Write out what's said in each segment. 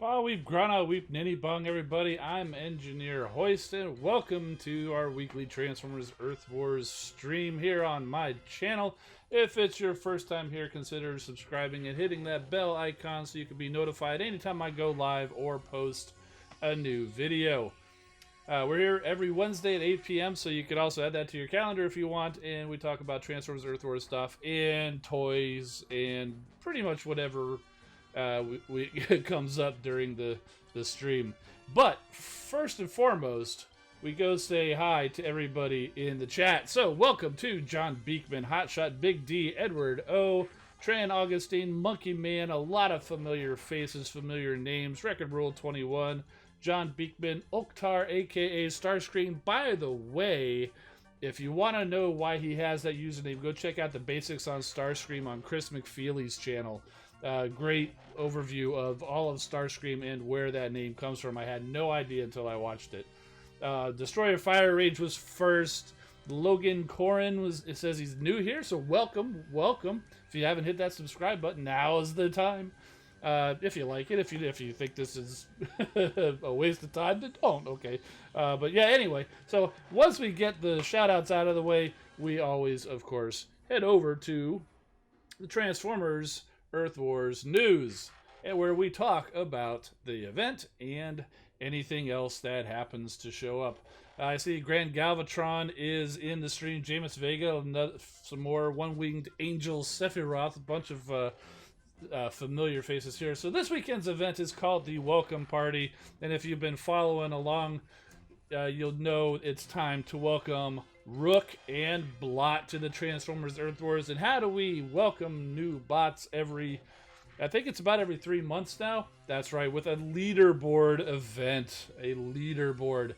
Well, we've grana, weep, ninny bung, everybody. I'm Engineer Hoist, and welcome to our weekly Transformers Earth Wars stream here on my channel. If it's your first time here, consider subscribing and hitting that bell icon so you can be notified anytime I go live or post a new video. We're here every Wednesday at 8 p.m., so you could also add that to your calendar if you want, and we talk about Transformers Earth Wars stuff and toys and pretty much whatever it comes up during the stream. But first and foremost, we go say hi to everybody in the chat. So welcome to John Beekman, Hotshot, Big D, Edward O, Tran Augustine, Monkey Man, a lot of familiar faces, familiar names, Record Rule 21, John Beekman, Oktar, aka Starscream. By the way, if you want to know why he has that username, go check out the basics on Starscream on Chris McFeely's channel. Great overview of all of Starscream and where that name comes from. I had no idea until I watched it. Destroyer Fire Rage was first. Logan Corin it says he's new here, so welcome. If you haven't hit that subscribe button, now is the time. If you like it, if you think this is a waste of time, then don't. Okay, but yeah. Anyway, so once we get the shout outs out of the way, we always, of course, head over to the Transformers Earth Wars news, where we talk about the event and anything else that happens to show up. I see Grand Galvatron is in the stream. Jameis Vega, some more One-Winged Angel Sephiroth, a bunch of familiar faces here. So this weekend's event is called the Welcome Party, and if you've been following along, you'll know it's time to welcome Rook and Blot to the Transformers Earth Wars. And how do we welcome new bots I think it's about every 3 months now. That's right, with a leaderboard event. A leaderboard.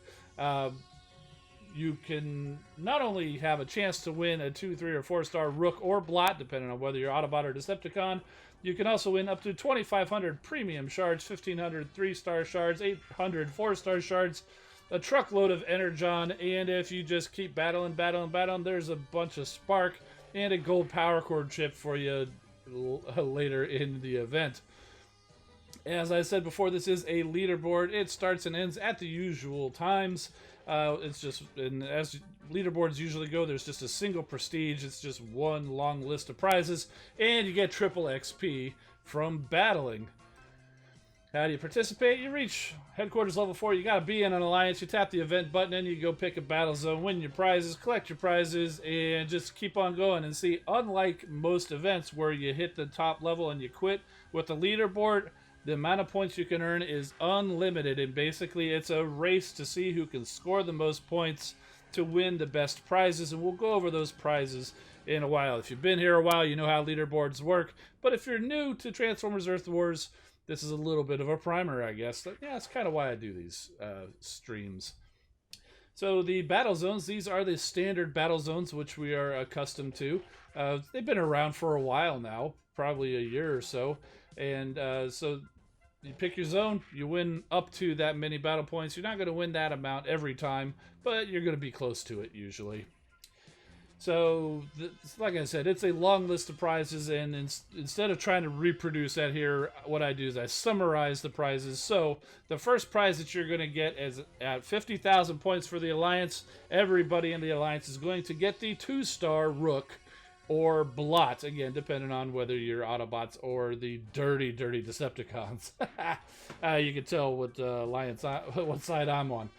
You can not only have a chance to win a 2, 3, or 4-star Rook or Blot, depending on whether you're Autobot or Decepticon. You can also win up to 2,500 premium shards, 1,500 3-star shards, 800 4-star shards, a truckload of Energon, and if you just keep battling, there's a bunch of Spark and a gold power cord chip for you later in the event. As I said before, this is a leaderboard. It starts and ends at the usual times. It's just, and as leaderboards usually go, there's just a single prestige. It's just one long list of prizes, and you get triple XP from battling. How do you participate? You reach headquarters level 4. You got to be in an alliance. You tap the event button, and you go pick a battle zone, win your prizes, collect your prizes, and just keep on going. And see, unlike most events where you hit the top level and you quit, with the leaderboard, the amount of points you can earn is unlimited, and basically it's a race to see who can score the most points to win the best prizes, and we'll go over those prizes in a while. If you've been here a while, you know how leaderboards work, but if you're new to Transformers Earth Wars, this is a little bit of a primer, I guess. Yeah, that's kind of why I do these streams. So the battle zones, these are the standard battle zones which we are accustomed to. They've been around for a while now, probably a year or so, and so you pick your zone, you win up to that many battle points. You're not going to win that amount every time, but you're going to be close to it usually. So, like I said, it's a long list of prizes, and instead of trying to reproduce that here, what I do is I summarize the prizes. So, the first prize that you're going to get is at 50,000 points for the Alliance. Everybody in the Alliance is going to get the 2-star Rook or Blot, again, depending on whether you're Autobots or the dirty Decepticons. You can tell what Alliance, what side I'm on.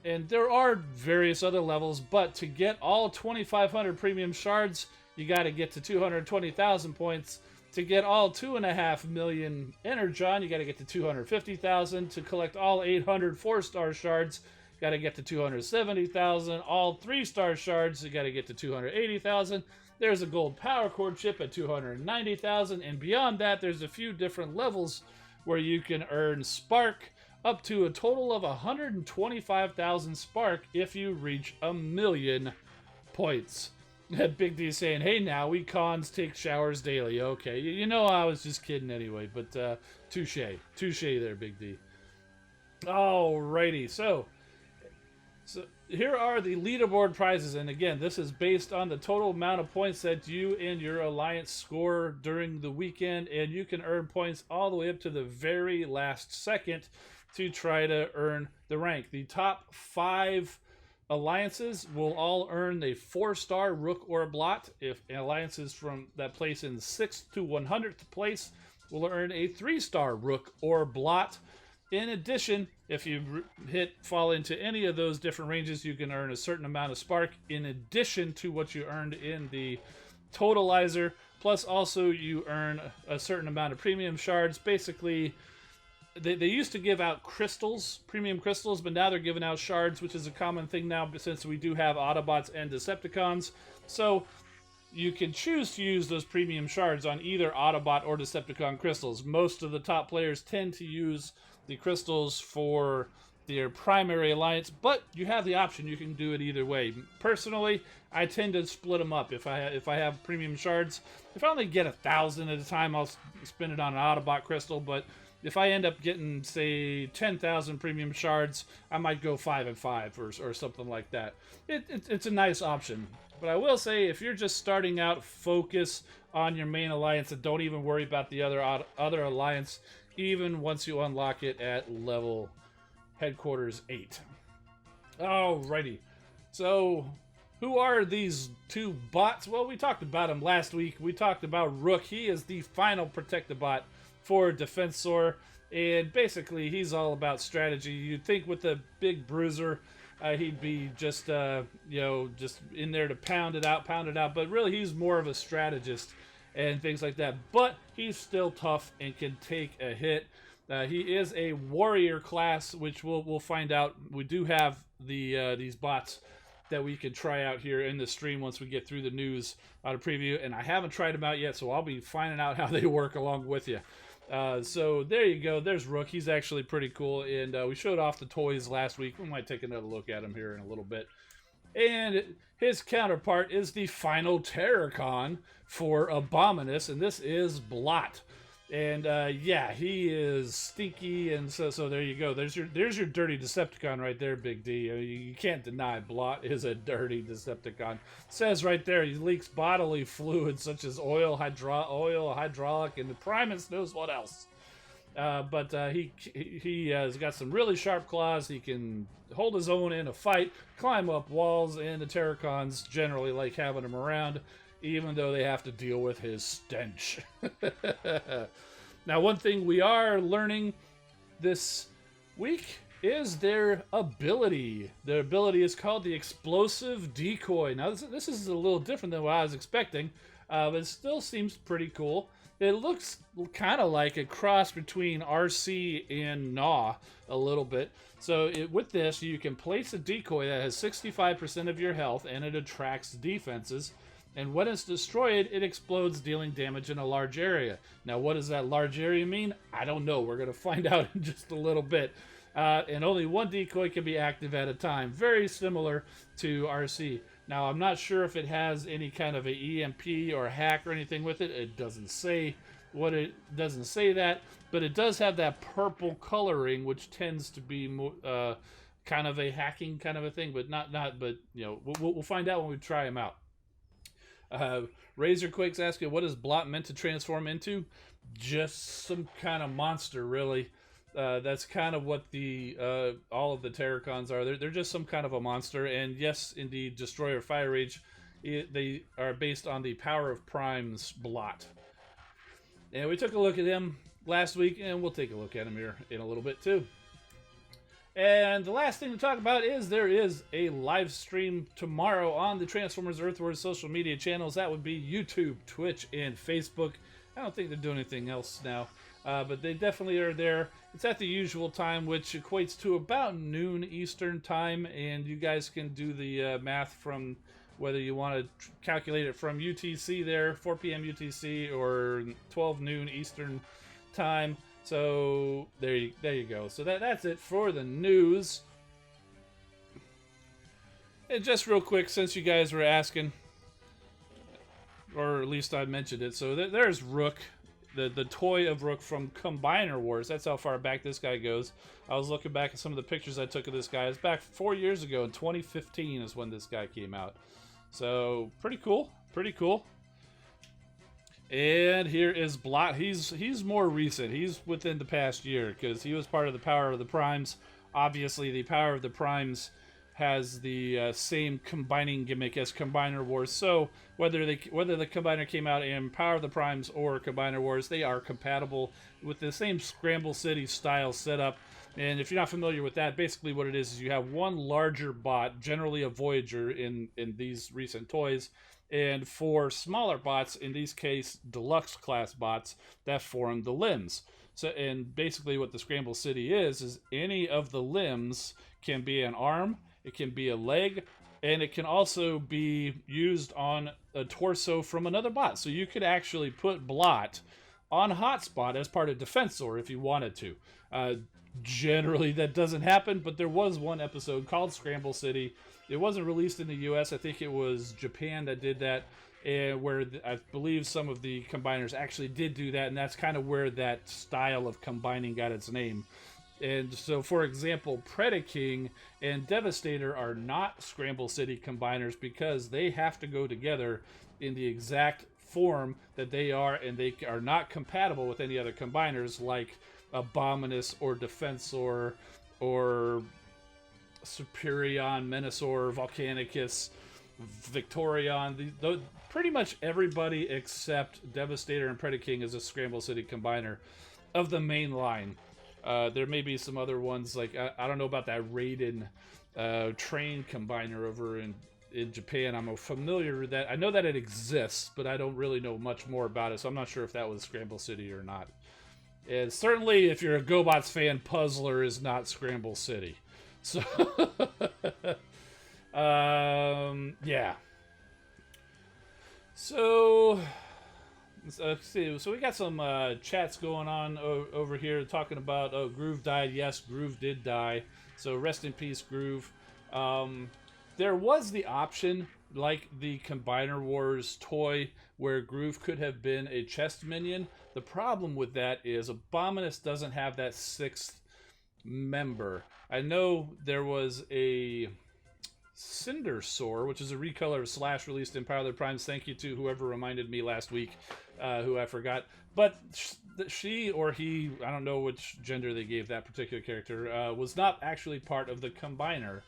And there are various other levels, but to get all 2,500 premium shards, you got to get to 220,000 points. To get all 2.5 million Energon, you got to get to 250,000. To collect all 800 4-star shards, got to get to 270,000. All 3-star shards, you got to get to 280,000. There's a gold power cord chip at 290,000, and beyond that, there's a few different levels where you can earn Spark, up to a total of 125,000 Spark if you reach 1,000,000 points. Big D saying, hey now, we cons take showers daily. Okay, you know I was just kidding anyway, but touche there, Big D. Alrighty, so So here are the leaderboard prizes, and again, this is based on the total amount of points that you and your alliance score during the weekend, and you can earn points all the way up to the very last second to try to earn the rank. The top 5 alliances will all earn a 4-star Rook or Blot. If alliances from that place in 6th to 100th place will earn a 3-star Rook or Blot. In addition, if you fall into any of those different ranges, you can earn a certain amount of spark in addition to what you earned in the totalizer. Plus, also you earn a certain amount of premium shards. Basically, they used to give out crystals, premium crystals, but now they're giving out shards, which is a common thing now since we do have Autobots and Decepticons. So you can choose to use those premium shards on either Autobot or Decepticon crystals. Most of the top players tend to use the crystals for their primary alliance, but you have the option. You can do it either way. Personally, I tend to split them up. If I have premium shards, if I only get 1,000 at a time, I'll spend it on an Autobot crystal, but if I end up getting, say, 10,000 premium shards, I might go 5 and 5 or something like that. It's a nice option. But I will say, if you're just starting out, focus on your main alliance and don't even worry about the other alliance, even once you unlock it at level headquarters 8. Alrighty. So, who are these 2 bots? Well, we talked about them last week. We talked about Rook. He is the final Protectobot for Defensor, and basically he's all about strategy. You'd think with the big bruiser, he'd be just just in there to pound it out, but really he's more of a strategist and things like that. But he's still tough and can take a hit. He is a warrior class, which we'll find out. We do have these bots that we can try out here in the stream once we get through the news on a preview, and I haven't tried them out yet, so I'll be finding out how they work along with you. So there you go. There's Rook. He's actually pretty cool, and we showed off the toys last week. We might take another look at him here in a little bit. And his counterpart is the final Terrorcon for Abominus, and this is Blot. And yeah, he is stinky, and so there you go. There's your dirty Decepticon right there, Big D. I mean, you can't deny Blot is a dirty Decepticon. It says right there he leaks bodily fluids such as oil, hydraulic, and the Primus knows what else. But he has got some really sharp claws. He can hold his own in a fight, climb up walls, and the Terracons generally like having him around, even though they have to deal with his stench. Now, one thing we are learning this week is their ability. Their ability is called the Explosive Decoy. Now, this is a little different than what I was expecting, but it still seems pretty cool. It looks kind of like a cross between RC and Gnaw a little bit. So with this, you can place a decoy that has 65% of your health, and it attracts defenses. And when it's destroyed, it explodes, dealing damage in a large area. Now, what does that large area mean? I don't know. We're going to find out in just a little bit. And only one decoy can be active at a time. Very similar to RC. Now, I'm not sure if it has any kind of a EMP or hack or anything with it. It doesn't say doesn't say that, but it does have that purple coloring, which tends to be more, kind of a hacking kind of a thing, but but you know, we'll find out when we try them out. Razorquake's asking, what is Blot meant to transform into? Just some kind of monster, really. That's kind of what all of the Terracons are. They're just some kind of a monster. And yes, indeed, Destroyer Fire Rage, they are based on the Power of Prime's Blot. And we took a look at him last week, and we'll take a look at him here in a little bit too. And the last thing to talk about is there is a live stream tomorrow on the Transformers Earth Wars social media channels. That would be YouTube, Twitch, and Facebook. I don't think they're doing anything else now, but they definitely are there. It's at the usual time, which equates to about noon Eastern time, and you guys can do the math from whether you want to calculate it from UTC there, 4 p.m. UTC, or 12 noon Eastern time. So there you go. So that's it for the news. And just real quick, since you guys were asking, or at least I mentioned it, so there's Rook. the toy of Rook from Combiner Wars. That's how far back this guy goes. I was looking back at some of the pictures I took of this guy. It's back 4 years ago. In 2015 is when this guy came out. So pretty cool, pretty cool. And here is Blot. He's more recent. He's within the past year because he was part of the Power of the Primes. Obviously, the Power of the Primes has the same combining gimmick as Combiner Wars. So whether the Combiner came out in Power of the Primes or Combiner Wars, they are compatible with the same Scramble City style setup. And if you're not familiar with that, basically what it is you have one larger bot, generally a Voyager in these recent toys, and 4 smaller bots, in these case deluxe class bots, that form the limbs. So, and basically what the Scramble City is any of the limbs can be an arm, it can be a leg, and it can also be used on a torso from another bot. So you could actually put Blot on Hotspot as part of Defensor if you wanted to. Generally that doesn't happen, but there was one episode called Scramble City. It wasn't released in the US. I think it was Japan that did that, and where I believe some of the combiners actually did do that, and that's kind of where that style of combining got its name. And so, for example, Predaking and Devastator are not Scramble City combiners because they have to go together in the exact form that they are, and they are not compatible with any other combiners like Abominus or Defensor or Superion, Menasor, Volcanicus, Victorion. Pretty much everybody except Devastator and Predaking is a Scramble City combiner of the main line. There may be some other ones, like I don't know about that Raiden train combiner over in Japan. I'm familiar with that. I know that it exists, but I don't really know much more about it, so I'm not sure if that was Scramble City or not. And certainly, if you're a GoBots fan, Puzzler is not Scramble City. So, yeah. So, let's see. So we got some chats going on over here talking about, oh, Groove died. Yes, Groove did die. So rest in peace, Groove. There was the option, like the Combiner Wars toy, where Groove could have been a chest minion. The problem with that is Abominus doesn't have that 6th member. I know there was a Cindersaur, which is a recolor of Slash released in Power of the Primes. Thank you to whoever reminded me last week, who I forgot. But she or he, I don't know which gender they gave that particular character, was not actually part of the Combiner.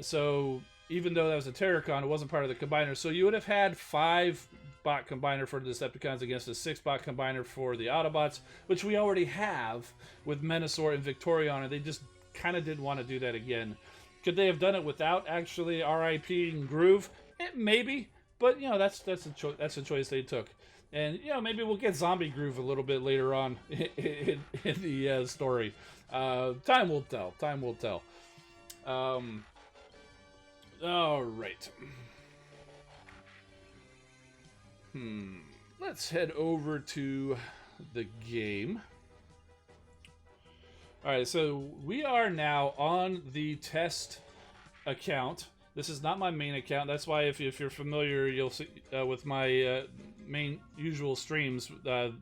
So even though that was a Terracon, it wasn't part of the Combiner. So you would have had 5 bot combiner for the Decepticons against a 6 bot combiner for the Autobots, which we already have with Menasor and Victorion, and they just kind of didn't want to do that again. Could they have done it without actually RIPing Groove? Maybe, but you know that's a choice they took. And you know, maybe we'll get Zombie Groove a little bit later on in the story. Time will tell. Time will tell. All right. Let's head over to the game. Alright, so we are now on the test account. This is not my main account. That's why if you're familiar, you'll see with my main usual streams,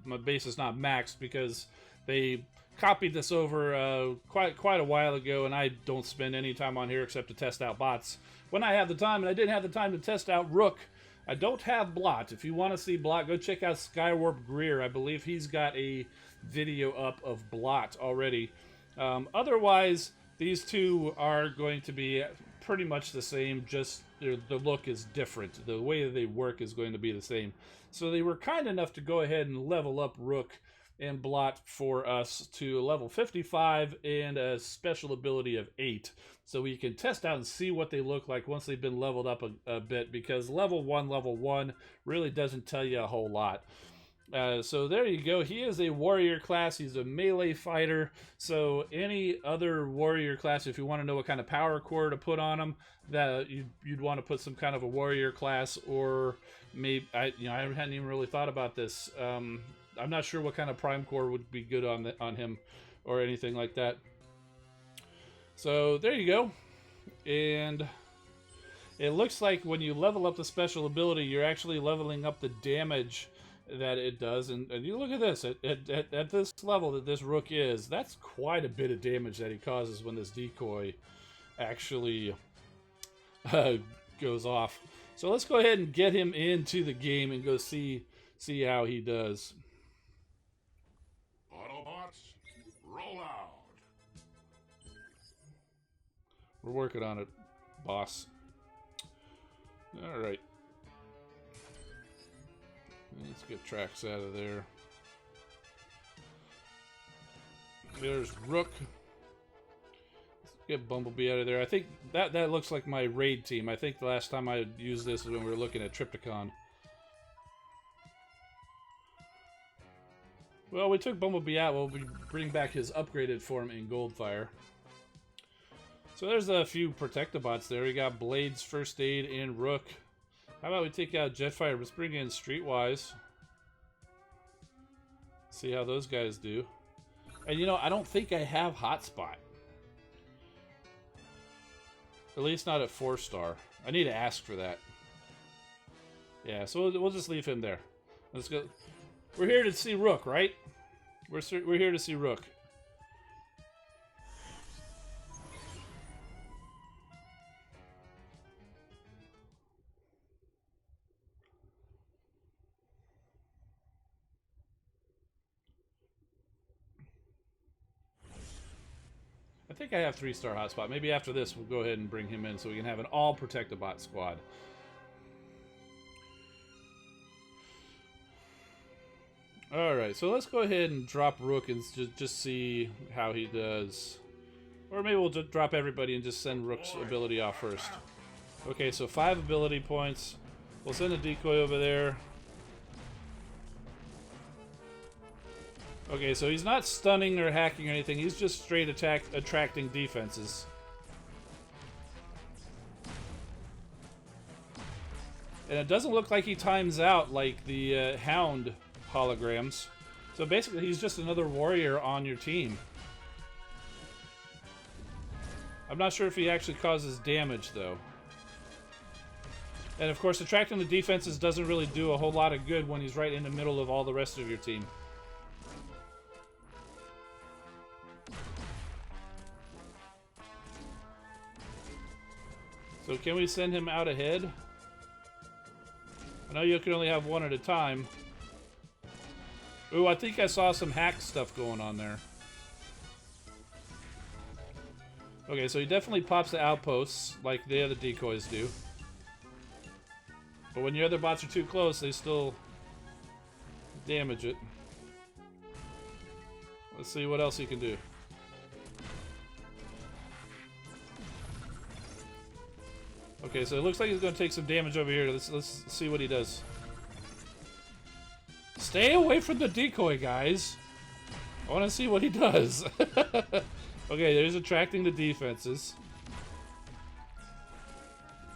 my base is not maxed because they copied this over quite a while ago, and I don't spend any time on here except to test out bots when I have the time, and I didn't have the time to test out Rook. I don't have Blot. If you want to see Blot, go check out Skywarp Greer. I believe he's got a video up of Blot already. Otherwise, these two are going to be pretty much the same, just the look is different. The way that they work is going to be the same. So they were kind enough to go ahead and level up Rook and Blot for us to level 55 and a special ability of 8. So we can test out and see what they look like once they've been leveled up a bit, because level 1 really doesn't tell you a whole lot. So there you go. He is a warrior class. He's a melee fighter. So any other warrior class, if you want to know what kind of power core to put on him, that you'd want to put some kind of a warrior class, or maybe I hadn't even really thought about this. I'm not sure what kind of prime core would be good on him or anything like that. So there you go. And it looks like when you level up the special ability, you're actually leveling up the damage that it does. And you look at this, at this level that this Rook is, that's quite a bit of damage that he causes when this decoy actually goes off. So let's go ahead and get him into the game and go see how he does. Autobots, roll out. We're working on it, boss. All right. Let's get Trax out of there. There's Rook. Let's get Bumblebee out of there. I think that looks like my raid team. I think the last time I used this was when we were looking at Trypticon. Well, we took Bumblebee out. We'll be bringing back his upgraded form in Goldfire. So there's a few Protectobots there. We got Blades, First Aid, and Rook. How about we take out Jetfire? Let's bring in Streetwise. See how those guys do. And you know, I don't think I have Hotspot. At least not at 4-star. I need to ask for that. Yeah, so we'll just leave him there. Let's go. We're here to see Rook, right? We're here to see Rook. I think I have 3-star hotspot. Maybe after this we'll go ahead and bring him in so we can have an all Protectobot squad. Alright, so let's go ahead and drop Rook and just see how he does. Or maybe we'll just drop everybody and just send Rook's ability off first. Okay, so 5 ability points. We'll send a decoy over there. Okay, so he's not stunning or hacking or anything. He's just straight attracting defenses. And it doesn't look like he times out like the Hound holograms. So basically, he's just another warrior on your team. I'm not sure if he actually causes damage, though. And of course, attracting the defenses doesn't really do a whole lot of good when he's right in the middle of all the rest of your team. So can we send him out ahead? I know you can only have one at a time. Ooh, I think I saw some hack stuff going on there. Okay, so he definitely pops the outposts like the other decoys do. But when your other bots are too close, they still damage it. Let's see what else he can do. Okay, so it looks like he's going to take some damage over here. Let's see what he does. Stay away from the decoy, guys. I want to see what he does. Okay, there's attracting the defenses.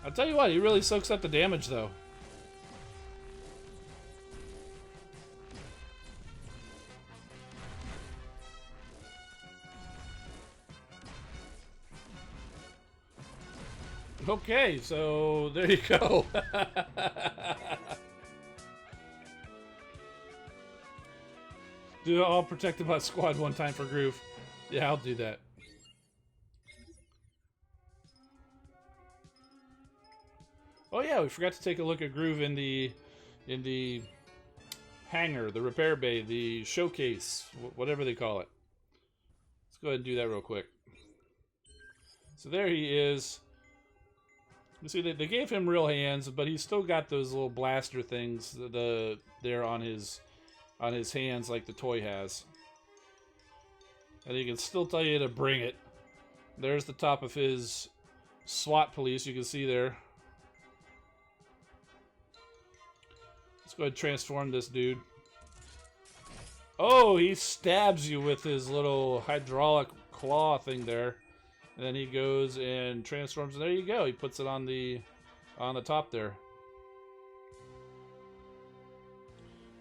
I'll tell you what, he really soaks up the damage, though. Okay, so there you go. Do all Protectobot squad one time for Groove. Yeah, I'll do that. Oh yeah, we forgot to take a look at Groove in the hangar, the repair bay, the showcase, whatever they call it. Let's go ahead and do that real quick. So there he is. You see, they gave him real hands, but he's still got those little blaster things there on his hands like the toy has. And he can still tell you to bring it. There's the top of his SWAT police, you can see there. Let's go ahead and transform this dude. Oh, he stabs you with his little hydraulic claw thing there. And then he goes and transforms. There you go. He puts it on the top there.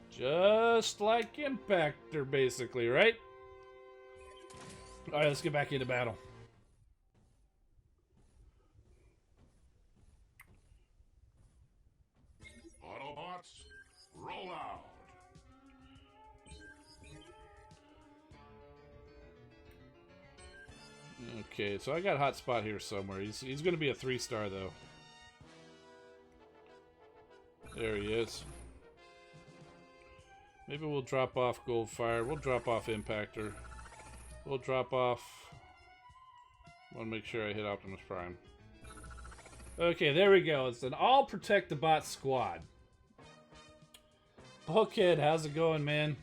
Just like Impactor, basically, right? All right, let's get back into battle. Autobots, roll out. Okay, so I got hotspot here somewhere. He's going to be a 3-star though. There he is. Maybe we'll drop off Goldfire. We'll drop off Impactor. We'll drop off... I want to make sure I hit Optimus Prime. Okay, there we go. It's an all protect the bot squad. Bulkhead, how's it going, man?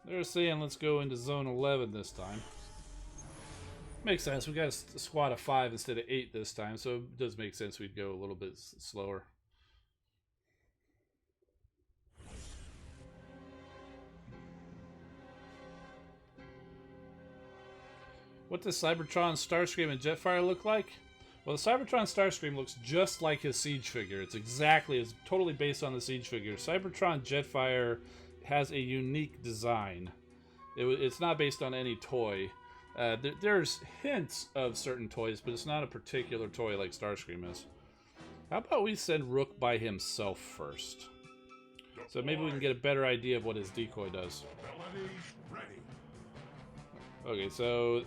They're saying let's go into Zone 11 this time. Makes sense. We got a squad of 5 instead of 8 this time, so it does make sense we'd go a little bit slower. What does Cybertron, Starscream, and Jetfire look like? Well, the Cybertron Starscream looks just like his Siege figure. It's totally based on the Siege figure. Cybertron Jetfire has a unique design. It's not based on any toy. There's hints of certain toys, but it's not a particular toy like Starscream is. How about we send Rook by himself first? So maybe we can get a better idea of what his decoy does. Okay, so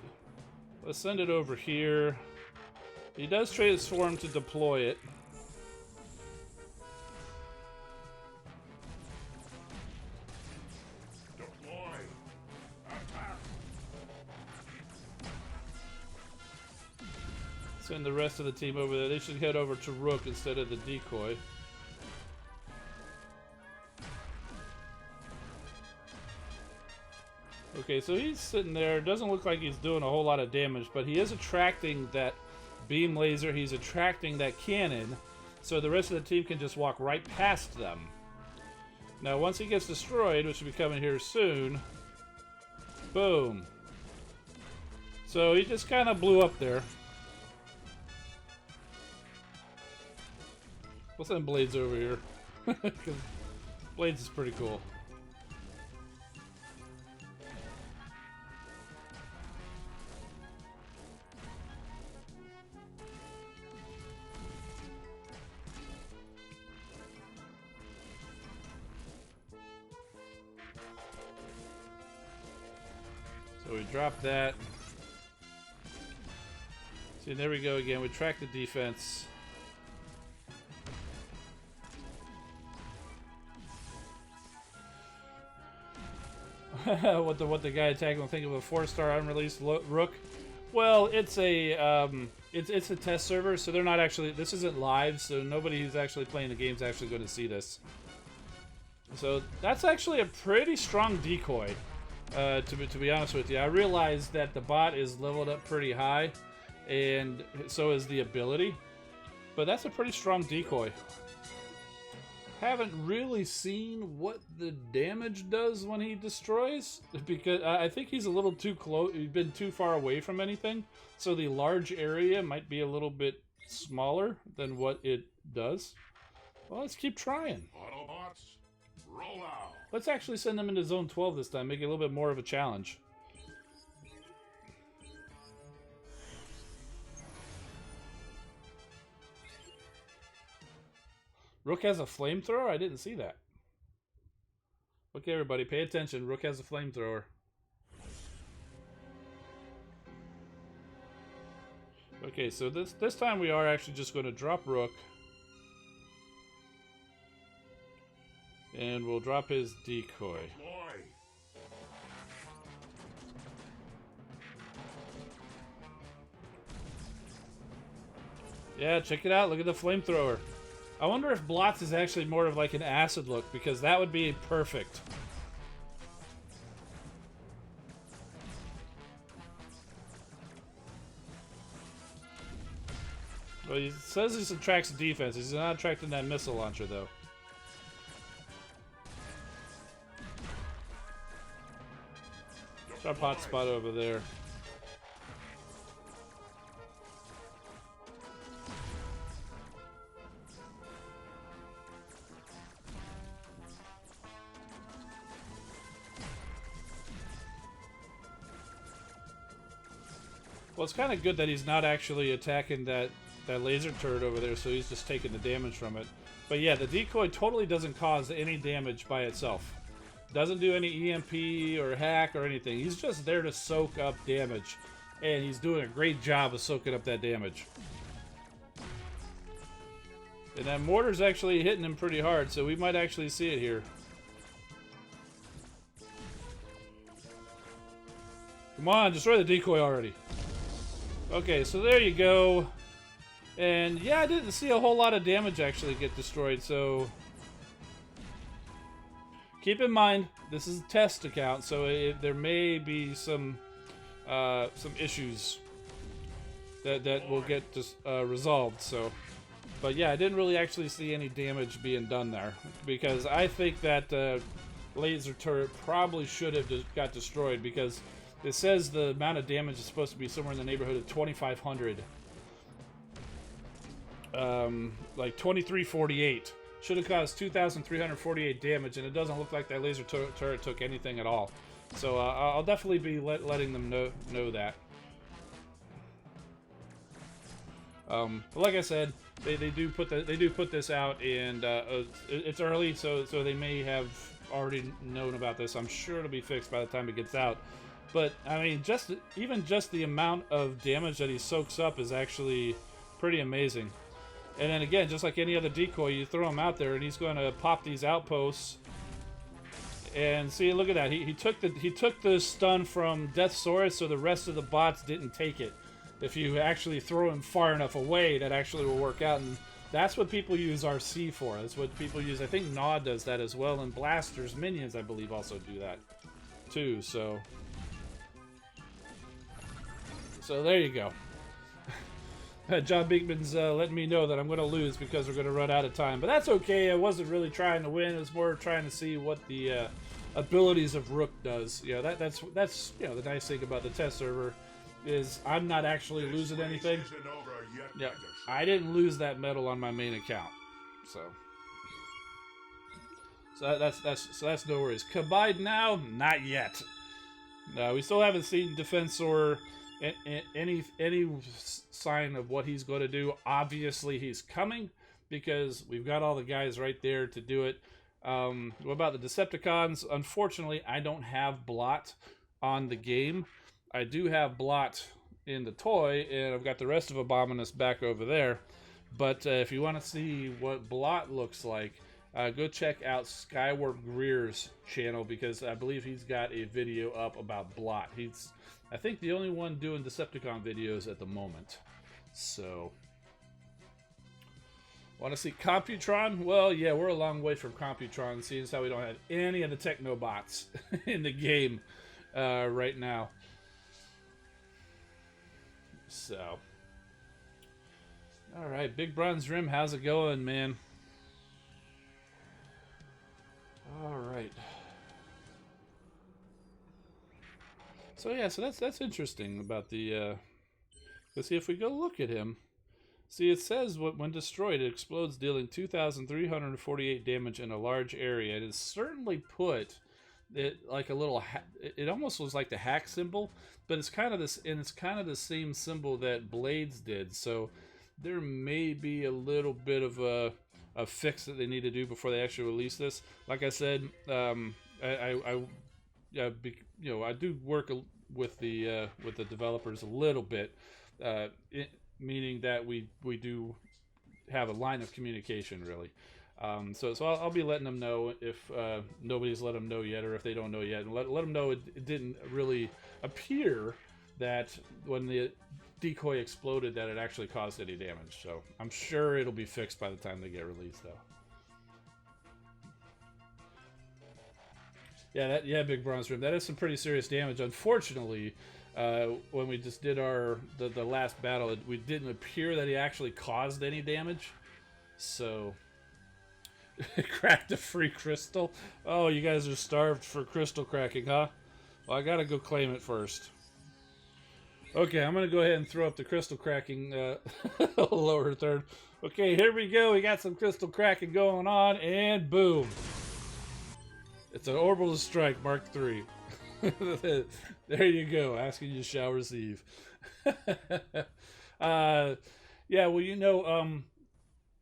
let's send it over here. He does transform to deploy it. Send the rest of the team over there. They should head over to Rook instead of the decoy. Okay, so he's sitting there. Doesn't look like he's doing a whole lot of damage, but he is attracting that beam laser. He's attracting that cannon, so the rest of the team can just walk right past them. Now, once he gets destroyed, which will be coming here soon, boom. So he just kind of blew up there. We'll send Blades over here, because Blades is pretty cool. So we drop that. See, there we go again. We track the defense. what the guy attacking will think of a 4-star unreleased Rook. Well, it's a it's a test server, so they're not actually. This isn't live, so nobody who's actually playing the game is actually going to see this. So that's actually a pretty strong decoy. To be honest with you, I realized that the bot is leveled up pretty high, and so is the ability. But that's a pretty strong decoy. Haven't really seen what the damage does when he destroys, because I think he's a little too close. He's been too far away from anything, so the large area might be a little bit smaller than what it does. Well, let's keep trying. Autobots, roll out. Let's actually send them into Zone 12 this time, make it a little bit more of a challenge. Rook has a flamethrower? I didn't see that. Okay, everybody, pay attention. Rook has a flamethrower. Okay, so this time we are actually just going to drop Rook. And we'll drop his decoy. Yeah, check it out. Look at the flamethrower. I wonder if Blots is actually more of like an acid look, because that would be perfect. Well, he says he subtracts defense. He's not attracting that missile launcher, though. Drop hotspot over there. Well, it's kind of good that he's not actually attacking that laser turret over there, so he's just taking the damage from it. But yeah, the decoy totally doesn't cause any damage by itself. Doesn't do any EMP or hack or anything. He's just there to soak up damage. And he's doing a great job of soaking up that damage. And that mortar's actually hitting him pretty hard, so we might actually see it here. Come on, destroy the decoy already. Okay, so there you go. And yeah, I didn't see a whole lot of damage actually get destroyed, so keep in mind, this is a test account, so there may be some issues that will get resolved. So, but yeah, I didn't really actually see any damage being done there, because I think that laser turret probably should have got destroyed, because it says the amount of damage is supposed to be somewhere in the neighborhood of 2,500. Like 2348. Should have caused 2,348 damage, and it doesn't look like that laser turret took anything at all. So I'll definitely be letting them know that. But like I said, they do put this out, and it's early, so they may have already known about this. I'm sure it'll be fixed by the time it gets out. But I mean, even just the amount of damage that he soaks up is actually pretty amazing. And then again, just like any other decoy, you throw him out there, and he's going to pop these outposts. And see, look at that. He took the stun from Deathsaurus, so the rest of the bots didn't take it. If you actually throw him far enough away, that actually will work out. And that's what people use RC for. That's what people use. I think Gnaw does that as well, and Blaster's minions, I believe, also do that too. So there you go. John Beekman's letting me know that I'm going to lose because we're going to run out of time. But that's okay. I wasn't really trying to win. It was more trying to see what the abilities of Rook does. You know, that's you know, the nice thing about the test server is I'm not actually losing anything. Yeah, I didn't lose that medal on my main account. So that's no worries. Combined now? Not yet. No, we still haven't seen Defensor any sign of what he's going to do. Obviously he's coming, because we've got all the guys right there to do it. What about the Decepticons? Unfortunately, I don't have Blot on the game. I do have Blot in the toy, and I've got the rest of Abominus back over there. But if you want to see what Blot looks like, go check out Skywarp Greer's channel, because I believe he's got a video up about Blot. He's, I think, the only one doing Decepticon videos at the moment. So, want to see Copytron? Well, yeah, we're a long way from Copytron, seeing as how we don't have any of the Technobots in the game right now. So, all right, Big Bronze Rim, how's it going, man? All right. So yeah, so that's interesting about the. Let's see if we go look at him. See, it says when destroyed, it explodes, dealing 2,348 damage in a large area. It is certainly put it like a little. It almost was like the hack symbol, but it's kind of this, and it's kind of the same symbol that Blades did. So there may be a little bit of a fix that they need to do before they actually release this. Like I said, you know, I do work with the developers a little bit, meaning that we do have a line of communication, really. So I'll be letting them know if nobody's let them know yet, or if they don't know yet, and let them know it didn't really appear that when the decoy exploded that it actually caused any damage. So I'm sure it'll be fixed by the time they get released, though. Yeah, Big Bronze Rim. That is some pretty serious damage. Unfortunately, when we just did the last battle, it didn't appear that he actually caused any damage. So, cracked a free crystal. Oh, you guys are starved for crystal cracking, huh? Well, I gotta go claim it first. Okay, I'm gonna go ahead and throw up the crystal cracking lower third. Okay, here we go. We got some crystal cracking going on, and boom. It's an orbital strike, Mark III. There you go. Asking you shall receive. Yeah, well, you know,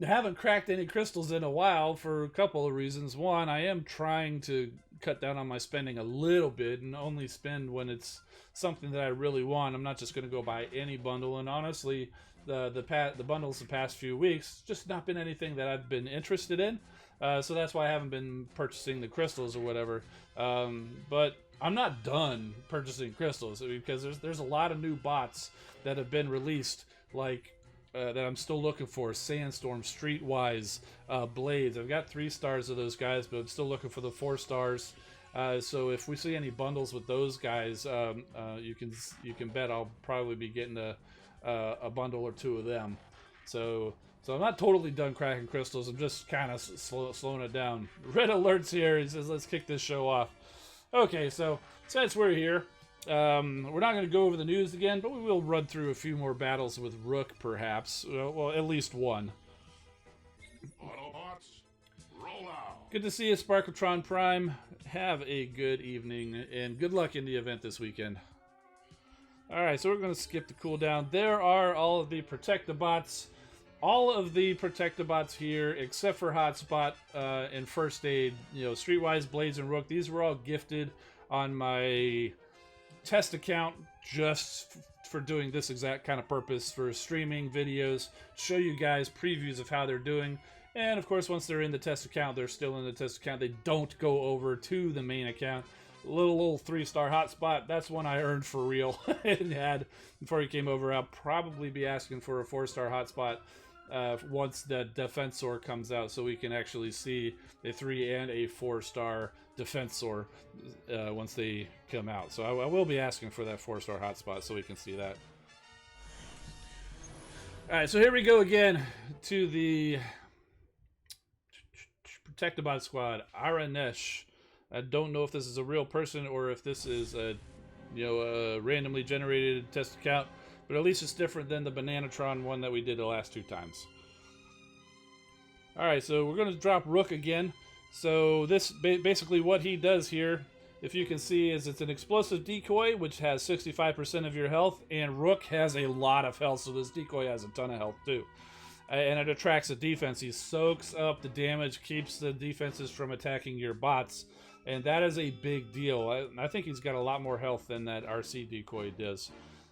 I haven't cracked any crystals in a while for a couple of reasons. One, I am trying to cut down on my spending a little bit and only spend when it's something that I really want. I'm not just going to go buy any bundle. And honestly, the bundles the past few weeks just not been anything that I've been interested in. So that's why I haven't been purchasing the crystals or whatever. But I'm not done purchasing crystals because there's a lot of new bots that have been released, like that I'm still looking for. Sandstorm, Streetwise, Blades. I've got 3 stars of those guys, but I'm still looking for the 4 stars. So if we see any bundles with those guys, you can bet I'll probably be getting a bundle or 2 of them. So I'm not totally done cracking crystals. I'm just kind of slowing it down. Red alerts here. He says, let's kick this show off. Okay, so since we're here, we're not going to go over the news again, but we will run through a few more battles with Rook, perhaps. Well, at least one. Autobots, roll out. Good to see you, Sparkletron Prime. Have a good evening, and good luck in the event this weekend. Alright, so we're going to skip the cooldown. There are all of the Protect-A-Bots. All of the Protect-A-Bots here, except for Hotspot and First Aid, Streetwise, Blades, and Rook, these were all gifted on my test account just for doing this exact kind of purpose, for streaming videos, show you guys previews of how they're doing. And of course, once they're in the test account, they're still in the test account. They don't go over to the main account. Little 3-star Hotspot, that's one I earned for real and had before he came over. I'll probably be asking for a 4-star Hotspot once the Defensor comes out, so we can actually see a 3 and a 4-star Defensor once they come out. So I will be asking for that 4-star Hotspot so we can see that. Alright, so here we go again to the Protect-A-Bot squad. Aranesh. I don't know if this is a real person or if this is a randomly generated test account, but at least it's different than the Bananatron one that we did the last 2 times. Alright, so we're going to drop Rook again. So this basically what he does here, if you can see, is it's an explosive decoy which has 65% of your health, and Rook has a lot of health, so this decoy has a ton of health too. And it attracts the defense. He soaks up the damage, keeps the defenses from attacking your bots, and that is a big deal. I think he's got a lot more health than that RC decoy does.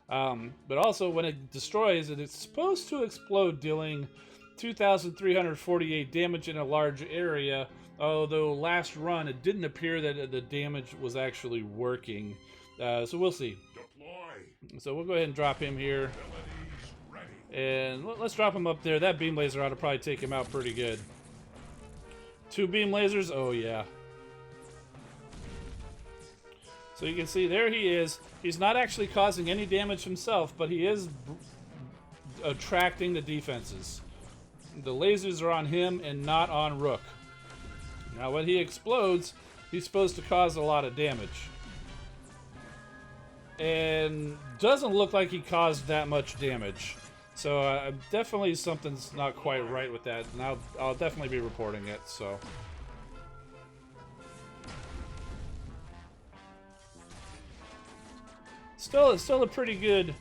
But also, when it destroys, it's supposed to explode, dealing 2,348 damage in a large area, although last run it didn't appear that the damage was actually working. So we'll see. Deploy. So we'll go ahead and drop him here. And let's drop him up there. That beam laser ought to probably take him out pretty good. 2 beam lasers? Oh, yeah. So you can see there he is. He's not actually causing any damage himself, but he is attracting the defenses. The lasers are on him and not on Rook. Now when he explodes, he's supposed to cause a lot of damage. And doesn't look like he caused that much damage. So definitely something's not quite right with that, and I'll definitely be reporting it. So still a pretty good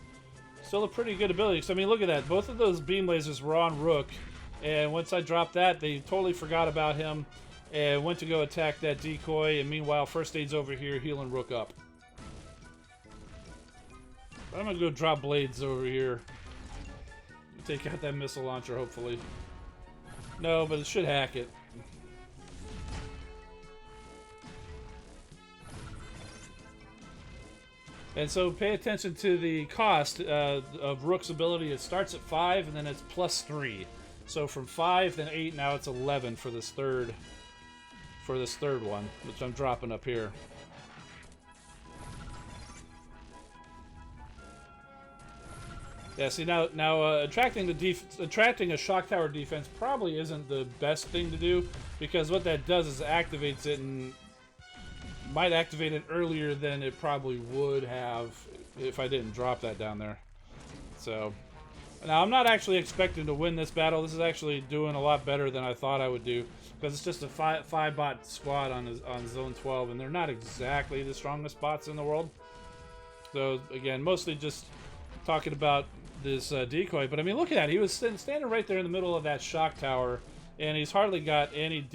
ability. So I mean, look at that. Both of those beam lasers were on Rook, and once I dropped that, they totally forgot about him and went to go attack that decoy. And meanwhile, First Aid's over here healing Rook up. I'm gonna go drop Blades over here. Take out that missile launcher, hopefully. No, but it should hack it. And so pay attention to the cost of Rook's ability. It starts at 5, and then it's +3. So from 5, then 8, now it's 11 for this third one, which I'm dropping up here. Yeah, see now attracting a shock tower defense probably isn't the best thing to do, because what that does is activates it, and might activate it earlier than it probably would have if I didn't drop that down there. So now I'm not actually expecting to win this battle. This is actually doing a lot better than I thought I would do, because it's just a 5-bot squad on Zone 12, and they're not exactly the strongest bots in the world. So again, mostly just talking about this decoy, but I mean, look at that. He was standing right there in the middle of that shock tower, and he's hardly got any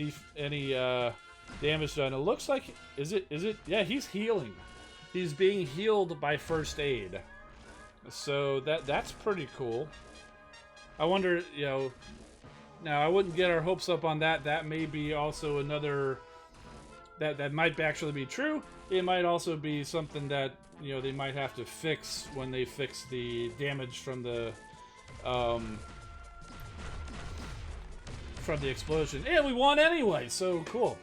damage done. It looks like, is it? Yeah, he's healing. He's being healed by first aid. So that's pretty cool. I wonder, you know, now I wouldn't get our hopes up on that. That may be also another, that might actually be true. It might also be something that, you know, they might have to fix when they fix the damage from the explosion. And we won anyway, so cool.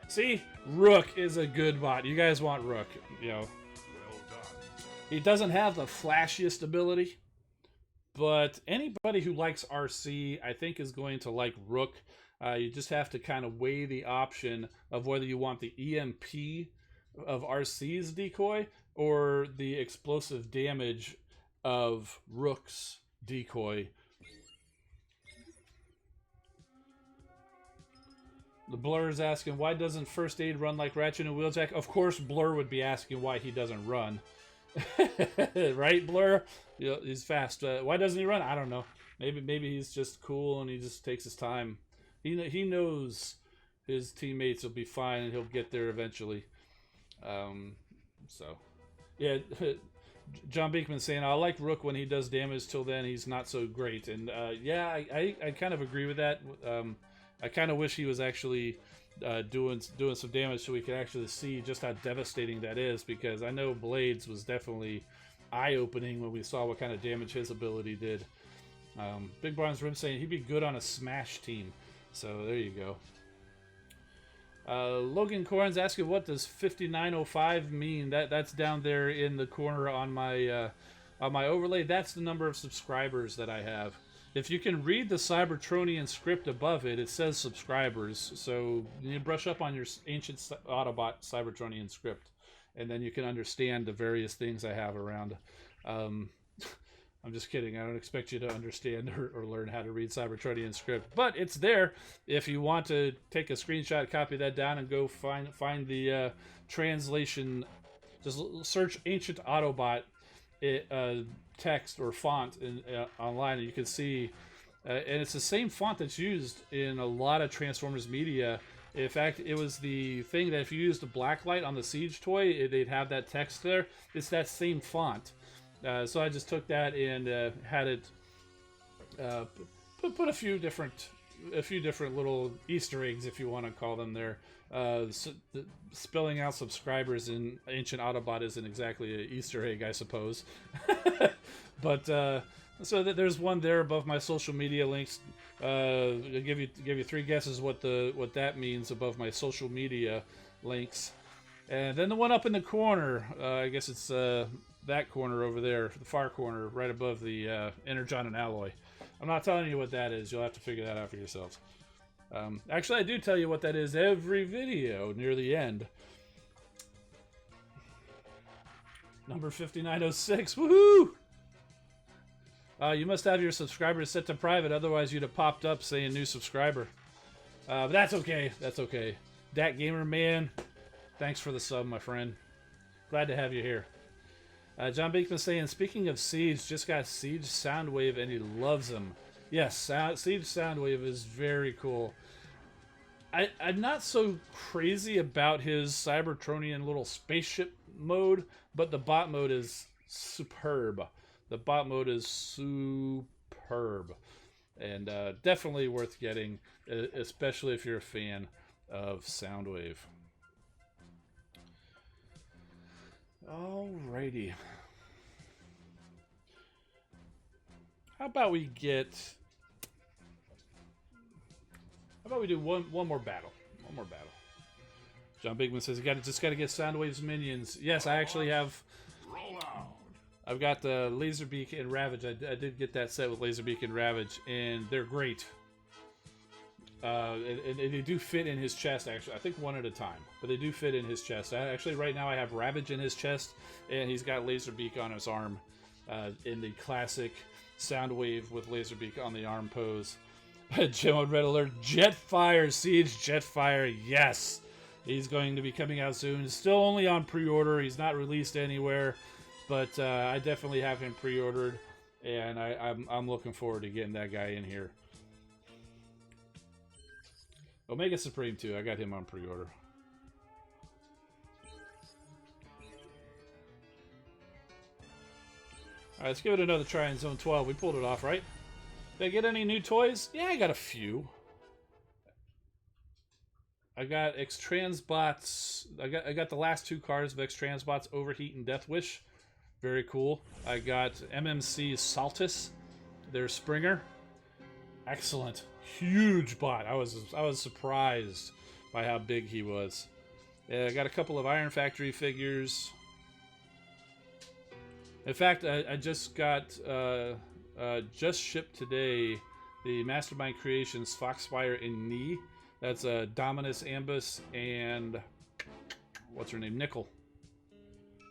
See, Rook is a good bot. You guys want Rook, you know. Well done. He doesn't have the flashiest ability, but anybody who likes RC, I think, is going to like Rook. You just have to kind of weigh the option of whether you want the EMP of RC's decoy or the explosive damage of Rook's decoy. The Blur is asking, why doesn't First Aid run like Ratchet and Wheeljack? Of course, Blur would be asking why he doesn't run. Right, Blur? You know, he's fast. Why doesn't he run? I don't know. Maybe he's just cool and he just takes his time. He knows his teammates will be fine and he'll get there eventually. So, yeah. John Beekman saying, I like Rook when he does damage. Till then, he's not so great. And yeah, I kind of agree with that. I kind of wish he was actually doing some damage so we could actually see just how devastating that is, because I know Blades was definitely eye-opening when we saw what kind of damage his ability did. Big Bronze Rim saying he'd be good on a Smash team. So there you go. Logan Corn's asking, what does 5905 mean? That's down there in the corner on my overlay. That's the number of subscribers that I have. If you can read the Cybertronian script above it, it says subscribers. So you need to brush up on your ancient Autobot Cybertronian script, and then you can understand the various things I have around. I'm just kidding. I don't expect you to understand or learn how to read Cybertronian script, but it's there. If you want to take a screenshot, copy that down, and go find the translation, just search Ancient Autobot text or font online, and you can see, and it's the same font that's used in a lot of Transformers media. In fact, it was the thing that if you used a blacklight on the Siege toy, they'd have that text there. It's that same font. So I just took that and had it put a few different little Easter eggs, if you want to call them, there. Spelling out subscribers in Ancient Autobot isn't exactly an Easter egg, I suppose. But so there's one there above my social media links. I'll give you three guesses what that means above my social media links, and then the one up in the corner. I guess it's that corner over there, the far corner, right above the Energon and Alloy. I'm not telling you what that is. You'll have to figure that out for yourselves. Actually, I do tell you what that is every video near the end. Number 5906. Woohoo! You must have your subscribers set to private, otherwise you'd have popped up saying new subscriber. But that's okay. That's okay. Dat Gamer Man, thanks for the sub, my friend. Glad to have you here. John Beekman saying, speaking of Siege, just got Siege Soundwave and he loves them. Yes, Siege Soundwave is very cool. I'm not so crazy about his Cybertronian little spaceship mode, but the bot mode is superb. The bot mode is superb. And definitely worth getting, especially if you're a fan of Soundwave. Alrighty. How about we do one more battle? One more battle. John Bigman says you just gotta get Soundwave's minions. Yes, I actually have. Roll out. I've got the Laserbeak and Ravage. I did get that set with Laserbeak and Ravage, and they're great. And they do fit in his chest, actually. I think one at a time, but they do fit in his chest. Actually, right now I have Ravage in his chest, and he's got Laserbeak on his arm, in the classic Soundwave with Laserbeak on the arm pose. Jim on Red Alert, Jetfire, Siege Jetfire, yes! He's going to be coming out soon. Still only on pre-order. He's not released anywhere, but I definitely have him pre-ordered, and I'm looking forward to getting that guy in here. Omega Supreme too. I got him on pre-order. Alright, let's give it another try in Zone 12. We pulled it off, right? Did I get any new toys? Yeah, I got a few. I got X-Transbots. I got the last 2 cards of X-Transbots, Overheat and Death Wish. Very cool. I got MMC Saltus, their Springer. Excellent. Huge bot. I was surprised by how big he was. Yeah, I got a couple of Iron Factory figures. In fact, I just got just shipped today the Mastermind Creations Foxfire in Knee. That's Dominus Ambus and what's her name, Nickel.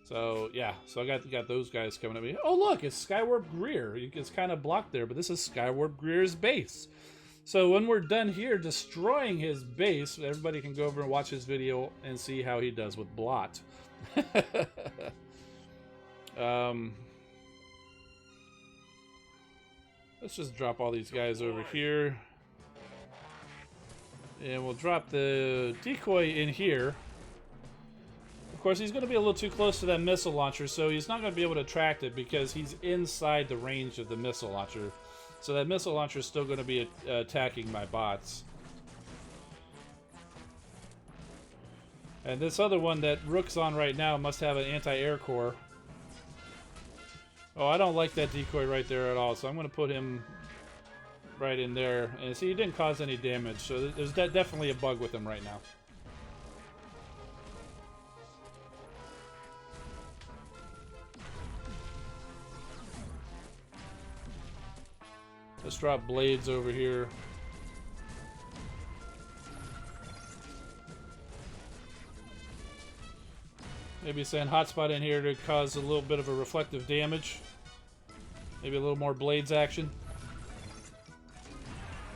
So yeah, so I got those guys coming at me. Oh look, it's Skywarp Greer. It's kind of blocked there, but this is Skywarp Greer's base. So when we're done here destroying his base, everybody can go over and watch his video and see how he does with Blot. Let's just drop all these guys over here. And we'll drop the decoy in here. Of course, he's going to be a little too close to that missile launcher, so he's not going to be able to attract it because he's inside the range of the missile launcher. So that missile launcher is still going to be attacking my bots. And this other one that Rook's on right now must have an anti-air core. Oh, I don't like that decoy right there at all, so I'm going to put him right in there. And see, he didn't cause any damage, so there's definitely a bug with him right now. Let's drop blades over here. Maybe send Hotspot in here to cause a little bit of a reflective damage. Maybe a little more blades action.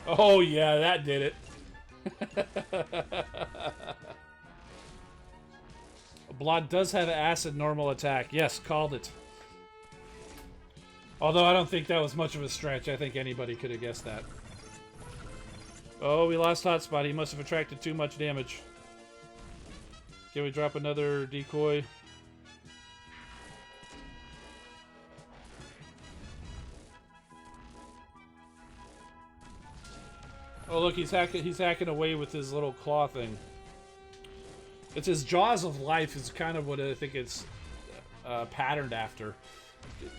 Oh yeah, that did it. Blot does have acid normal attack. Yes, called it. Although I don't think that was much of a stretch. I think anybody could have guessed that. Oh, we lost Hotspot. He must have attracted too much damage. Can we drop another decoy? Oh look, he's hacking away with his little claw thing. It's his Jaws of Life is kind of what I think it's patterned after.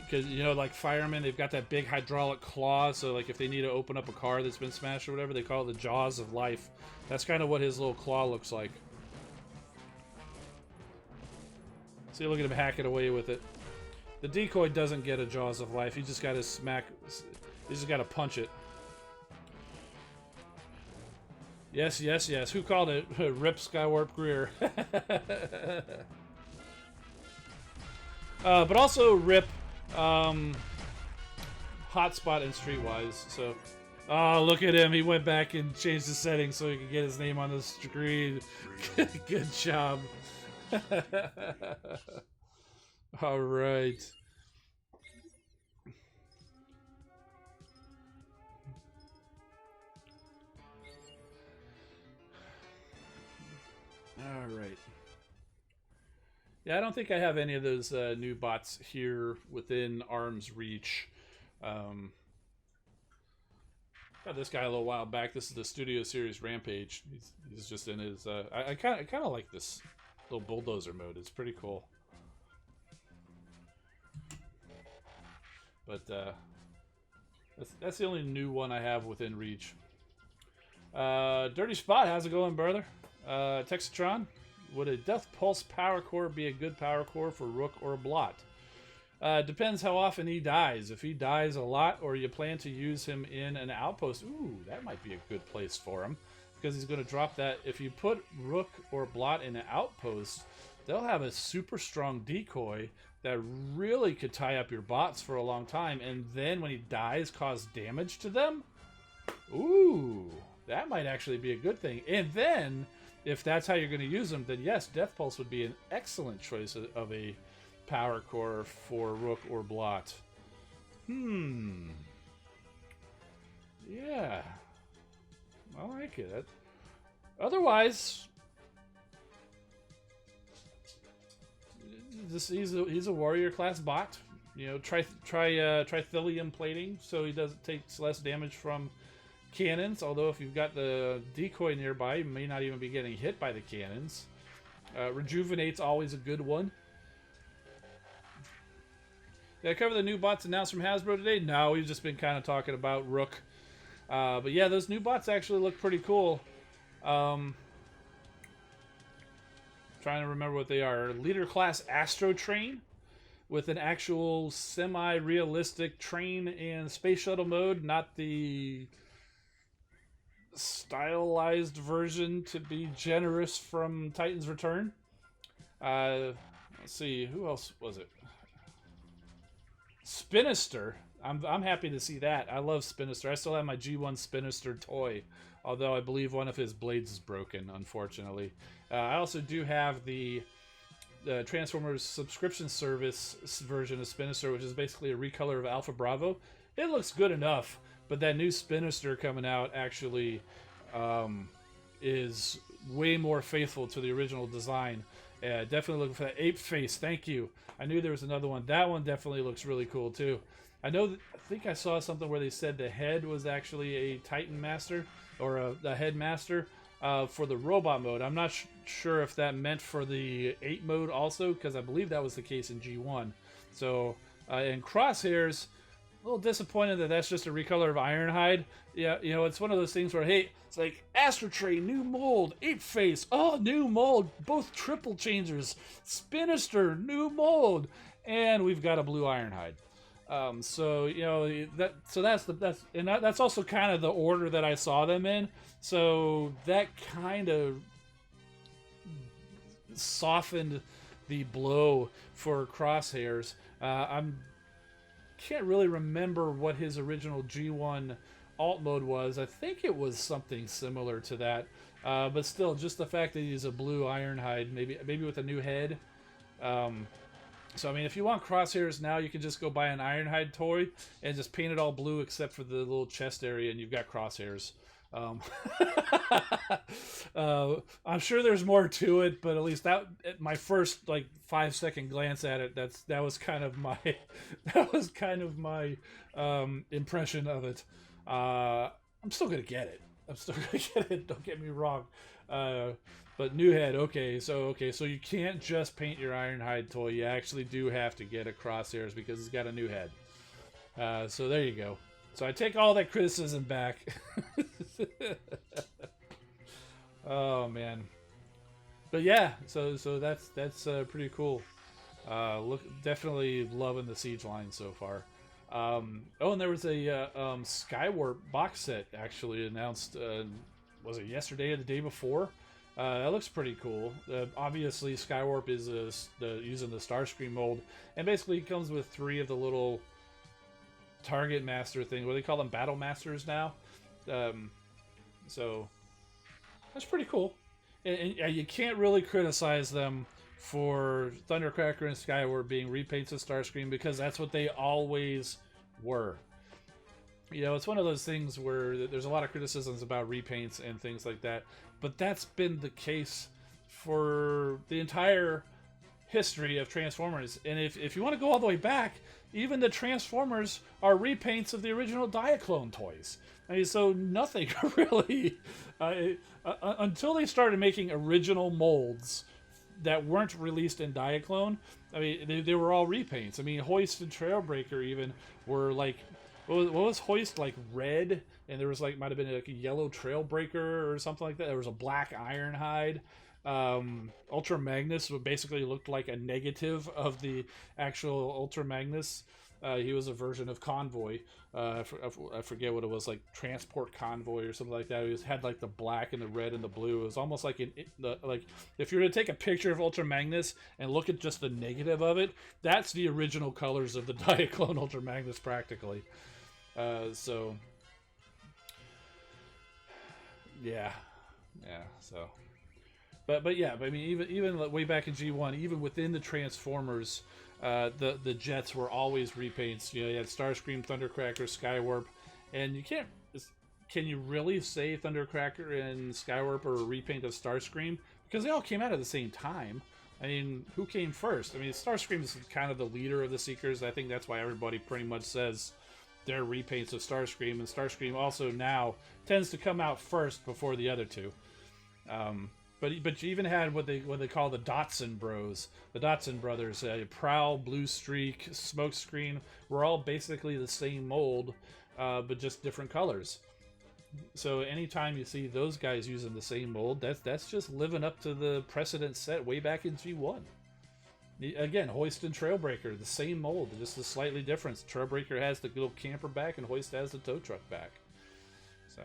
Because, you know, like firemen, they've got that big hydraulic claw, so like if they need to open up a car that's been smashed or whatever, they call it the Jaws of Life. That's kind of what his little claw looks like. See, look at him hacking away with it. The decoy doesn't get a Jaws of Life. He just got to smack. He just got to punch it. Yes, yes, yes. Who called it? Rip Skywarp Greer. But also rip Hotspot and Streetwise. So, oh, look at him. He went back and changed the settings so he could get his name on the screen. Good job. All right. All right. Yeah, I don't think I have any of those new bots here within arm's reach. Got this guy a little while back. This is the Studio Series Rampage. He's just in his. I kind of like this little bulldozer mode. It's pretty cool. But that's the only new one I have within reach. Dirty Spot, how's it going, brother? Textron, would a Death Pulse Power Core be a good Power Core for Rook or Blot? Depends how often he dies. If he dies a lot, or you plan to use him in an outpost, ooh, that might be a good place for him. Because he's going to drop that. If you put Rook or Blot in an outpost, they'll have a super strong decoy that really could tie up your bots for a long time. And then when he dies, cause damage to them? Ooh, that might actually be a good thing. And then, if that's how you're going to use them, then yes, Death Pulse would be an excellent choice of a Power Core for Rook or Blot. Yeah. I like it. Otherwise, he's a warrior class bot. You know, trithelium plating, so he takes less damage from cannons. Although if you've got the decoy nearby, you may not even be getting hit by the cannons. Rejuvenate's always a good one. Did I cover the new bots announced from Hasbro today? No, we've just been kind of talking about Rook. But yeah, those new bots actually look pretty cool. Trying to remember what they are. Leader class Astro Train with an actual semi-realistic train and space shuttle mode, not the stylized version, to be generous, from Titan's Return. Let's see, who else was it? Spinister. I'm happy to see that. I love Spinister. I still have my G1 Spinister toy, although I believe one of his blades is broken, unfortunately. I also do have the Transformers subscription service version of Spinister, which is basically a recolor of Alpha Bravo. It looks good enough, but that new Spinister coming out actually is way more faithful to the original design. Definitely looking for that ape face. Thank you. I knew there was another one. That one definitely looks really cool too. I think I saw something where they said the head was actually a Titan Master, or a Headmaster, for the robot mode. I'm not sure if that meant for the 8 mode also, because I believe that was the case in G1. So, in Crosshairs, a little disappointed that that's just a recolor of Ironhide. Yeah, you know, it's one of those things where, hey, it's like Astro Train, new mold, Ape Face, oh, new mold, both triple changers, Spinister, new mold, and we've got a blue Ironhide. So you know that's also kind of the order that I saw them in. So that kind of softened the blow for Crosshairs. I can't really remember what his original G1 alt mode was. I think it was something similar to that, but still, just the fact that he's a blue Ironhide, maybe with a new head. So, I mean, if you want Crosshairs now, you can just go buy an Ironhide toy and just paint it all blue except for the little chest area, and you've got Crosshairs. I'm sure there's more to it, but at least my first 5-second glance at it, that was kind of my impression of it. I'm still gonna get it. Don't get me wrong. But new head, okay, so you can't just paint your Ironhide toy. You actually do have to get a Crosshairs because it's got a new head. So there you go. So I take all that criticism back. Oh man. But yeah, so that's pretty cool. Definitely loving the Siege line so far. Oh, and there was a Skywarp box set actually announced. Was it yesterday or the day before? That looks pretty cool. Obviously, Skywarp is using the Starscream mold, and basically comes with 3 of the little target master thing. What do they call them? Battle masters now. So that's pretty cool. And you can't really criticize them for Thundercracker and Skywarp being repaints of Starscream, because that's what they always were. You know, it's one of those things where there's a lot of criticisms about repaints and things like that, but that's been the case for the entire history of Transformers. And if you want to go all the way back, even the Transformers are repaints of the original Diaclone toys. I mean, so nothing really... until they started making original molds that weren't released in Diaclone, I mean, they were all repaints. I mean, Hoist and Trailbreaker even were like... What was Hoist, like red, and there was might have been like a yellow Trailbreaker or something like that. There was a black Ironhide. Ultra Magnus basically looked like a negative of the actual Ultra Magnus. He was a version of Convoy. I forget what it was, like Transport Convoy or something like that. He had like the black and the red and the blue. It was almost like if you were to take a picture of Ultra Magnus and look at just the negative of it, that's the original colors of the Diaclone Ultra Magnus practically. So yeah. So, but yeah. I mean, even way back in G1, even within the Transformers, the jets were always repaints. You know, you had Starscream, Thundercracker, Skywarp, and you can't. can you really say Thundercracker and Skywarp are a repaint of Starscream? Because they all came out at the same time. I mean, who came first? I mean, Starscream is kind of the leader of the Seekers. I think that's why everybody pretty much says they're repaints of Starscream. And Starscream also now tends to come out first before the other two. But you even had what they call the Dotson Bros, the Dotson brothers. Prowl, Blue Streak, Smokescreen were all basically the same mold, but just different colors. So anytime you see those guys using the same mold, that's just living up to the precedent set way back in G1. Again, Hoist and Trailbreaker, the same mold, just a slightly different. Trailbreaker has the little camper back, and Hoist has the tow truck back. So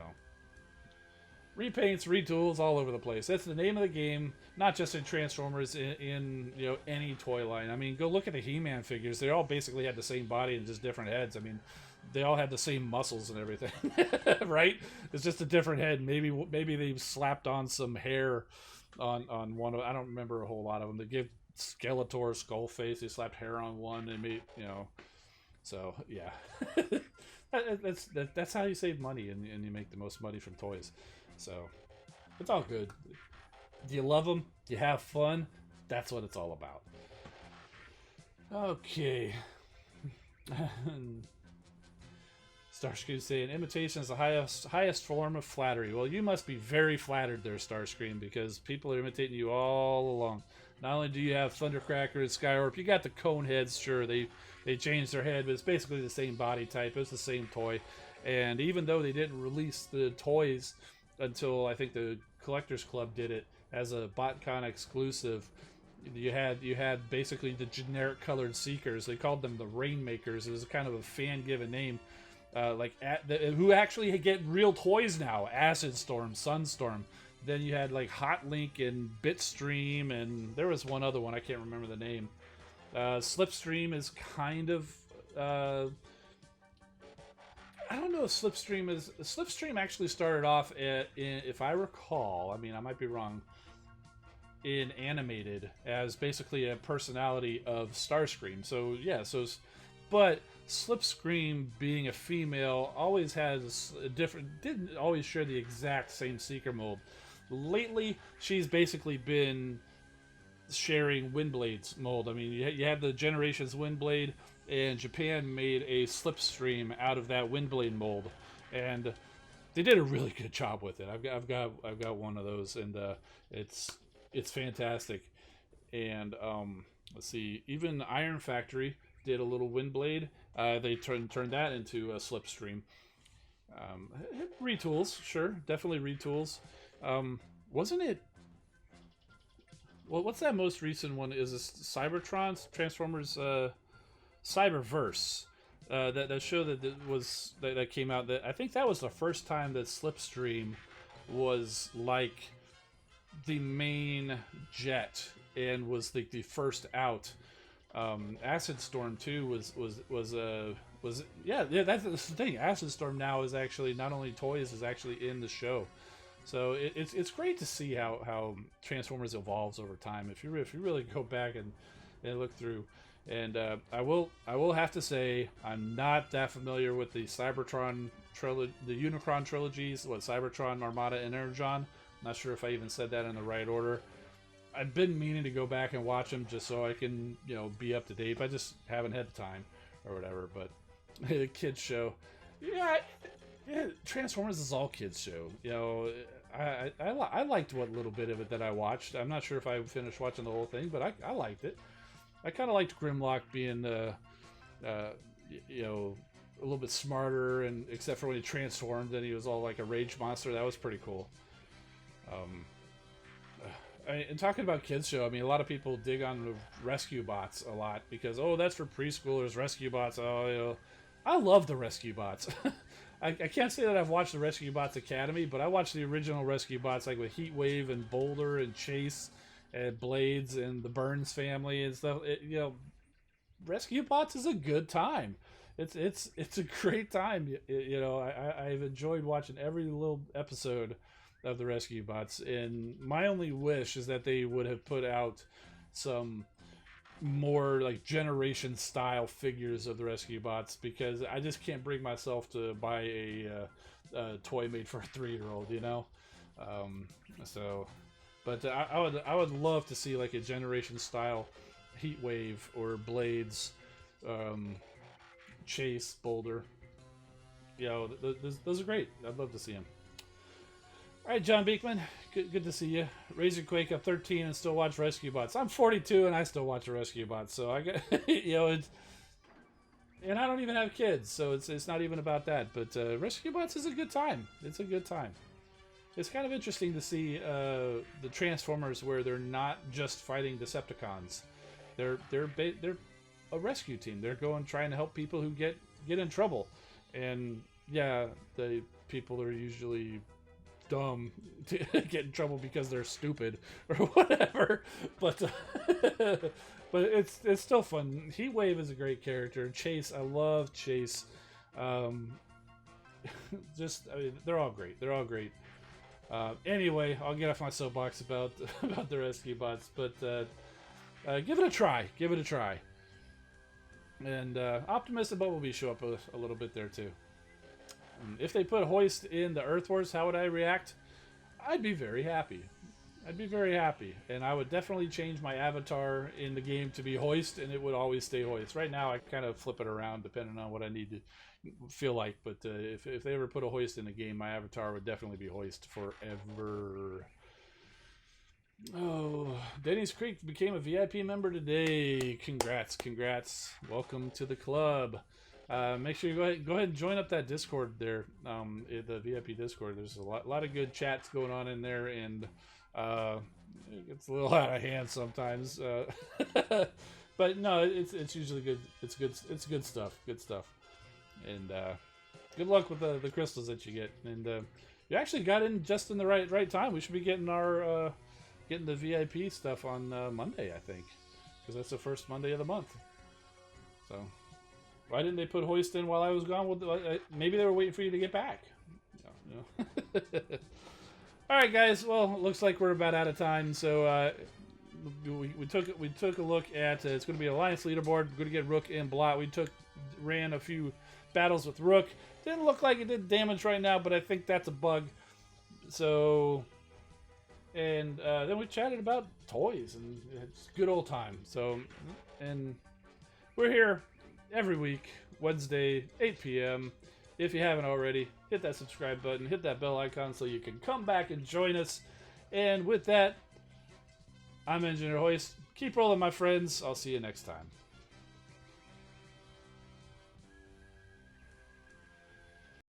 repaints, retools, all over the place. That's the name of the game, not just in Transformers, in any toy line. I mean, go look at the He-Man figures. They all basically had the same body and just different heads. I mean, they all had the same muscles and everything, right? It's just a different head. Maybe they slapped on some hair on one of. I don't remember a whole lot of them. They give Skeletor skull face. They slapped hair on one and made So yeah, that's how you save money and you make the most money from toys. So it's all good. Do you love them? Do you have fun? That's what it's all about. Okay. Starscream saying, imitation is the highest form of flattery. Well, you must be very flattered there, Starscream, because people are imitating you all along. Not only do you have Thundercracker and Skywarp, you got the cone heads, sure, they changed their head, but it's basically the same body type, it's the same toy. And even though they didn't release the toys until I think the Collectors Club did it as a BotCon exclusive, you had basically the generic colored Seekers. They called them the Rainmakers. It was kind of a fan-given name. Who actually get real toys now. Acid Storm, Sunstorm. Then you had like Hot Link and Bitstream, and there was one other one, I can't remember the name. Slipstream is kind of I don't know if Slipstream actually started off if I recall, I mean I might be wrong, in animated as basically a personality of Starscream. So yeah, but Slipstream, being a female, always has a didn't always share the exact same Seeker mold. Lately, she's basically been sharing Windblade's mold. I mean, you had the Generations Windblade, and Japan made a Slipstream out of that Windblade mold, and they did a really good job with it. I've got one of those, and it's fantastic. And let's see, even Iron Factory did a little Windblade. They turned that into a Slipstream. Retools, sure, definitely retools. Wasn't it? Well, what's that most recent one? Is this Cybertron Transformers Cyberverse? That show that came out. That I think that was the first time that Slipstream was like the main jet and was like the first out. Acid Storm 2 was yeah, that's the thing. Acid Storm now is actually not only toys, is actually in the show. So it's great to see how Transformers evolves over time. If you really go back and look through, and I will have to say I'm not that familiar with the Cybertron trilogy, the Unicron trilogies. What, Cybertron, Armada, and Energon? Not sure if I even said that in the right order. I've been meaning to go back and watch them just so I can be up to date. But I just haven't had the time or whatever. But the kids show, yeah, Transformers is all kids show. I liked what little bit of it that I watched. I'm not sure if I finished watching the whole thing, but I liked it. I kind of liked Grimlock being a little bit smarter, and except for when he transformed and he was all like a rage monster. That was pretty cool. And talking about kids show, I mean, a lot of people dig on the Rescue Bots a lot because, that's for preschoolers, Rescue Bots. I love the Rescue Bots. I can't say that I've watched the Rescue Bots Academy, but I watched the original Rescue Bots, like with Heatwave and Boulder and Chase and Blades and the Burns family and stuff. Rescue Bots is a good time. It's a great time. I've enjoyed watching every little episode of the Rescue Bots, and my only wish is that they would have put out some more like generation style figures of the Rescue Bots, because I just can't bring myself to buy toy made for a 3-year-old, you know. So, but I would love to see like a generation style Heat Wave or Blades, Chase, Boulder. You know, those are great. I'd love to see them. All right, John Beekman, good to see you. Razorquake up 13 and still watch Rescue Bots. I'm 42 and I still watch Rescue Bots, so I got you know it's. And I don't even have kids, so it's not even about that. But Rescue Bots is a good time. It's a good time. It's kind of interesting to see the Transformers where they're not just fighting Decepticons. They're a rescue team. They're trying to help people who get in trouble. And yeah, the people are usually dumb to get in trouble because they're stupid or whatever. But but it's still fun. Heatwave is a great character. Chase, I love Chase. Just I mean, they're all great. They're all great. Anyway, I'll get off my soapbox about the Rescue Bots, but give it a try. Give it a try. And Optimus and Bumblebee show up a little bit there too. If they put Hoist in the Earth Wars, how would I react? I'd be very happy. I'd be very happy. And I would definitely change my avatar in the game to be Hoist, and it would always stay Hoist. Right now, I kind of flip it around depending on what I need to feel like. But if they ever put a Hoist in the game, my avatar would definitely be Hoist forever. Oh, Denny's Creek became a VIP member today. Congrats, congrats. Welcome to the club. Make sure you go ahead and join up that Discord there, the VIP Discord. There's a lot of good chats going on in there, and it gets a little out of hand sometimes. But no, it's usually good. It's good stuff. Good stuff. And good luck with the crystals that you get. And you actually got in just in the right time. We should be getting our getting the VIP stuff on Monday, I think, because that's the first Monday of the month. So. Why didn't they put Hoist in while I was gone? Well, maybe they were waiting for you to get back. You know. All right, guys. Well, it looks like we're about out of time. So we took a look at it's going to be Alliance leaderboard. We're going to get Rook and Blot. Ran a few battles with Rook. Didn't look like it did damage right now, but I think that's a bug. So, and then we chatted about toys, and it's a good old time. So, and we're here every week, Wednesday, 8 p.m. If you haven't already, hit that subscribe button, hit that bell icon so you can come back and join us. And with that, I'm Engineer Hoist. Keep rolling, my friends. I'll see you next time.